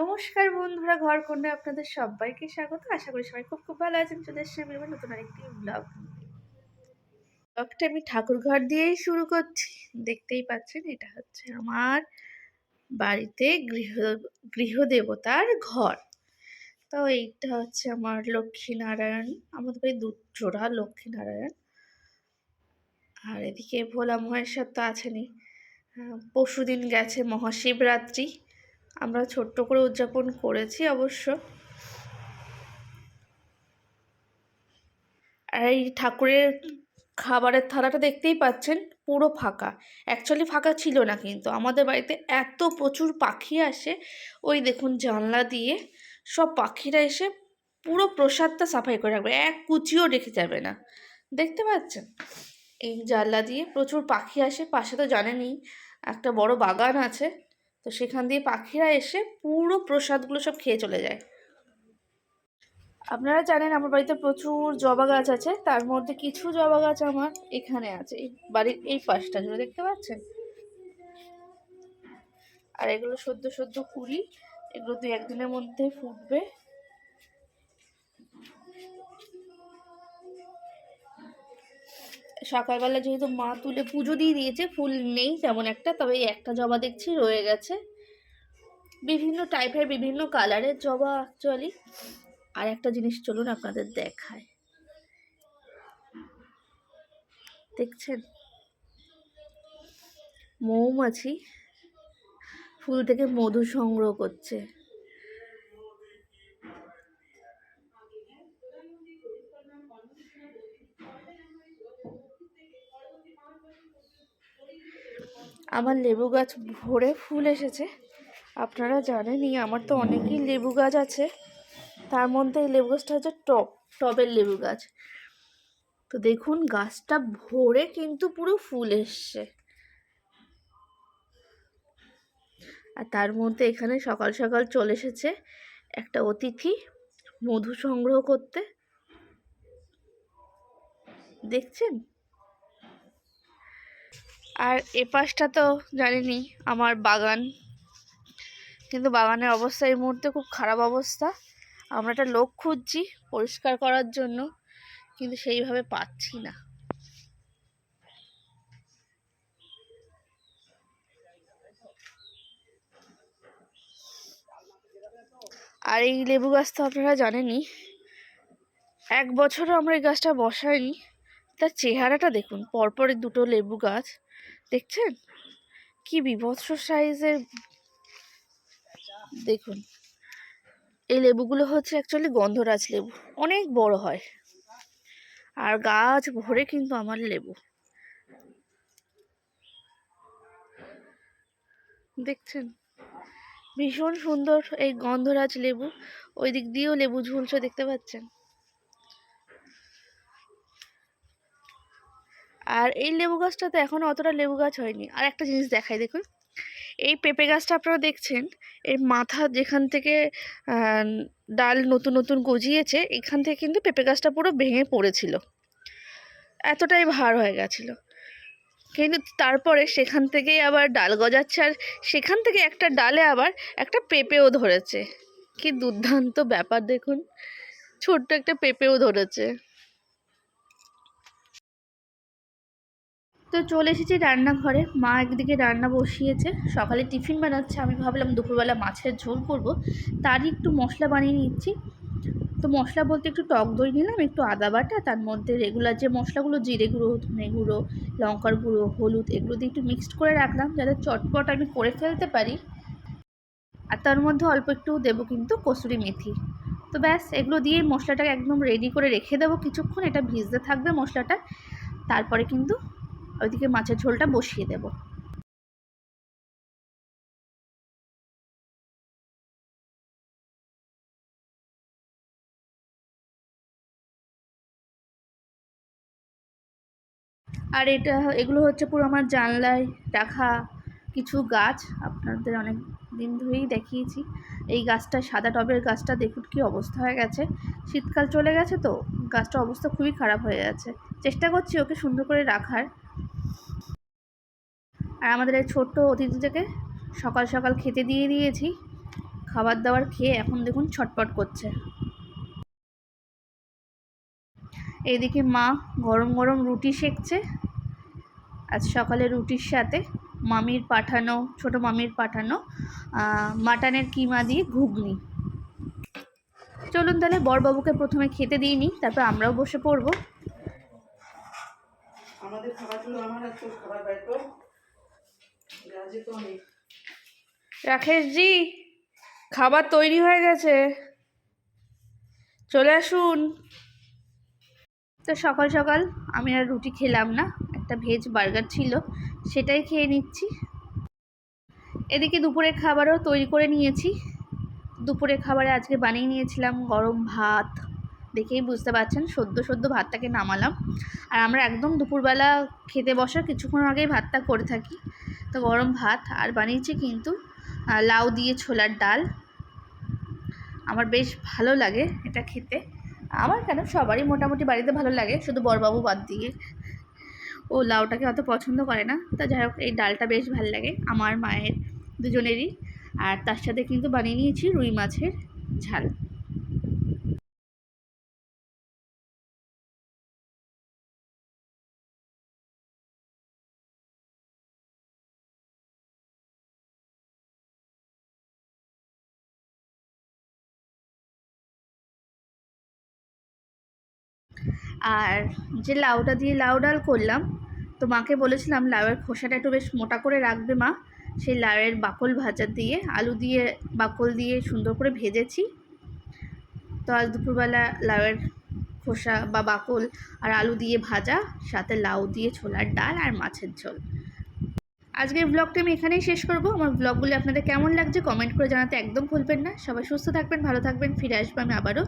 নমস্কার বন্ধুরা, ঘর কোণে আপনাদের সবাইকে স্বাগত। আশা করি সবাই খুব খুব ভালো আছেন। চলে এসেছি আমি এবার নতুন আরেকটি ব্লগটা আমি ঠাকুর ঘর দিয়েই শুরু করছি। দেখতেই পাচ্ছেন, এটা হচ্ছে আমার বাড়িতে গৃহদেবতার ঘর। তো এইটা হচ্ছে আমার লক্ষ্মীনারায়ণ, আমাদের বাড়ি জোড়া লক্ষ্মীনারায়ণ। আর এদিকে ভোলা মহেশ্বর তো আছেনই। পরশুদিন গেছে মহাশিবরাত্রি, আমরা ছোট্ট করে উদযাপন করেছি অবশ্য। আর এই ঠাকুরের খাবারের থালাটা দেখতেই পাচ্ছেন পুরো ফাঁকা। অ্যাকচুয়ালি ফাঁকা ছিল না, কিন্তু আমাদের বাড়িতে এত প্রচুর পাখি আসে, ওই দেখুন জানলা দিয়ে সব পাখিরা এসে পুরো প্রসাদটা সাফাই করে রাখবে, এক কুচিও রেখে যাবে না। দেখতে পাচ্ছেন এই জানলা দিয়ে প্রচুর পাখি আসে। পাশে তো জানেনই একটা বড় বাগান আছে, তো সেখান দিয়ে পাখিরা এসে পুরো প্রসাদগুলো সব খেয়ে চলে যায়। আপনারা জানেন আমার বাড়িতে প্রচুর জবা গাছ আছে, তার মধ্যে কিছু জবা গাছ আমার এখানে আছে, এই বাড়ির এই পাশটা জুড়ে দেখতে পাচ্ছেন। আর এগুলো সদ্য সদ্য কুড়ি, এগুলো 2-1 দিনের মধ্যে ফুটবে। সকালবেলা যেহেতু মা তুলে পুজো দিয়ে দিয়েছে, ফুল নেই তেমন একটা, তবে এই একটা জবা দেখছি রয়ে গেছে। বিভিন্ন টাইপের বিভিন্ন কালারের জবা অ্যাকচুয়ালি। আর একটা জিনিস চলুন আপনাদের দেখায়, দেখছেন মৌমাছি ফুল থেকে মধু সংগ্রহ করছে। আমার লেবু গাছ ভরে ফুল এসেছে। আপনারা জানেনই আমার তো অনেকই লেবু গাছ আছে, তার মধ্যে এই লেবু গাছটা হচ্ছে টবের লেবু গাছ। তো দেখুন গাছটা ভরে কিন্তু পুরো ফুল এসছে। আর তার মধ্যে এখানে সকাল সকাল চলে এসেছে একটা অতিথি মধু সংগ্রহ করতে, দেখছেন। আর এপাশটা তো জানেনই আমার বাগান, কিন্তু বাগানের অবস্থা এই মুহূর্তে খুব খারাপ অবস্থা। আমরা একটা লোক খুঁজছি পরিষ্কার করার জন্য, কিন্তু সেইভাবে পাচ্ছি না। আর এই লেবু গাছ তো আপনারা জানেনই, 1 বছরও আমরা এই গাছটা বসাইনি, তার চেহারাটা দেখুন। পরপর 2টো লেবু গাছ, দেখছেন কি বিভৎস সাইজের। দেখুন এই লেবুগুলো হচ্ছে অ্যাকচুয়ালি গন্ধরাজ লেবু, অনেক বড় হয়। আর গাছ ভরে কিন্তু আমার লেবু, দেখছেন ভীষণ সুন্দর এই গন্ধরাজ লেবু। ওই দিক দিয়েও লেবু ঝুলছে, দেখতে পাচ্ছেন। আর এই লেবু গাছটাতে এখনো অতটা লেবু গাছ হয়নি। আর একটা জিনিস দেখাই, দেখুন এই পেঁপে গাছটা আপনারা দেখছেন, এর মাথা যেখান থেকে ডাল নতুন নতুন গজিয়েছে, এখান থেকে কিন্তু পেঁপে গাছটা পুরো ভেঙে পড়েছিল, এতটাই ভার হয়ে গেছিল। কিন্তু তারপরে সেখান থেকেই আবার ডাল গজাচ্ছে, আর সেখান থেকে একটা ডালে আবার একটা পেঁপেও ধরেছে। কি দুর্দান্ত ব্যাপার দেখুন, ছোট্ট একটা পেঁপেও ধরেছে। তো চলে এসেছি রান্নাঘরে, মা একদিকে রান্না বসিয়েছে, সকালে টিফিন বানাচ্ছে। আমি ভাবলাম দুপুরবেলা মাছের ঝোল করব, তারই একটু মশলা বানিয়ে নিচ্ছি। তো মশলা বলতে একটু টক দই নিলাম, একটু আদা বাটা, তার মধ্যে রেগুলার যে মশলাগুলো জিরে গুঁড়ো, ধনে গুঁড়ো, লঙ্কার গুঁড়ো, হলুদ, এগুলো দিয়ে একটু মিক্সড করে রাখলাম যাতে চটপট আমি করে ফেলতে পারি। আর তার মধ্যে অল্প একটু দেবো কিন্তু কসুরি মেথি। তো ব্যাস এগুলো দিয়ে মশলাটাকে একদম রেডি করে রেখে দেবো কিছুক্ষণ, এটা ভিজতে থাকবে মশলাটা। তারপরে কিন্তু ওইদিকে মাছের ঝোলটা বসিয়ে দেবো। আর এগুলো হচ্ছে পুরো আমার জানলায় রাখা কিছু গাছ, আপনাদের অনেক দিন ধরেই দেখিয়েছি। এই গাছটা সাদা টবের গাছটা দেখুন কি অবস্থা হয়ে গেছে। শীতকাল চলে গেছে তো গাছটার অবস্থা খুবই খারাপ হয়ে গেছে, চেষ্টা করছি ওকে সুন্দর করে রাখার। আর আমাদের এই ছোট্ট অতিথিটাকে সকাল সকাল খেতে দিয়ে দিয়েছি। খাবার দাবার খেয়ে এখন দেখুন ছটপট করছে। এইদিকে মা গরম গরম রুটি সেঁকছে। আজ সকালে রুটির সাথে মামির পাঠানো, ছোটো মামির পাঠানো মাটনের কিমা দিয়ে ঘুগনি। চলুন তাহলে বড়বাবুকে প্রথমে খেতে দিইনি, তারপর আমরাও বসে পড়বো। আমাদের খাবারগুলো আমার আর তোর খাবার বাইতো গাজে তো অনেক। রাকেশজি, খাবার তৈরি হয়ে গেছে, চলে আসুন। তো সকাল সকাল আমি আর রুটি খেলাম না, একটা ভেজ বার্গার ছিল সেটাই খেয়ে নিচ্ছি। এদিকে দুপুরের খাবারও তৈরি করে নিয়েছি। দুপুরের খাবারে আজকে বানিয়ে নিয়েছিলাম গরম ভাত, দেখেই বুঝতে পারছেন সদ্য সদ্য ভাতটাকে নামালাম। আর আমরা একদম দুপুরবেলা খেতে বসার কিছুক্ষণ আগেই ভাতটা করে থাকি। তো গরম ভাত আর বানিয়েছি কিন্তু লাউ দিয়ে ছোলার ডাল। আমার বেশ ভালো লাগে এটা খেতে, আমার কেন সবারই মোটামুটি বাড়িতে ভালো লাগে, শুধু বড়বাবু বাদ দিয়ে, ও লাউটাকে অত পছন্দ করে না। তা যাই হোক, এই ডালটা বেশ ভালো লাগে আমার মায়ের দুজনেরই। আর তার সাথে কিন্তু বানিয়ে নিয়েছি রুই মাছের ঝাল। আর যে লাউটা দিয়ে লাউ ডাল করলাম, তো মাকে বলেছিলাম লাউয়ের খোসাটা একটু বেশ মোটা করে রাখবে মা। সেই লাউয়ের বাকল ভাজা দিয়ে আলু দিয়ে বাকল দিয়ে সুন্দর করে ভেজেছি। তো আজ দুপুরবেলা লাউয়ের খোসা বা বাকল আর আলু দিয়ে ভাজা, সাথে লাউ দিয়ে ছোলার ডাল আর মাছের ঝোল। আজকের ব্লগটা আমি এখানেই শেষ করব। আমার ব্লগগুলি আপনাদের কেমন লাগছে কমেন্ট করে জানাতে একদম ভুলবেন না। সবাই সুস্থ থাকবেন, ভালো থাকবেন, ফিরে আসবো আমি আবারও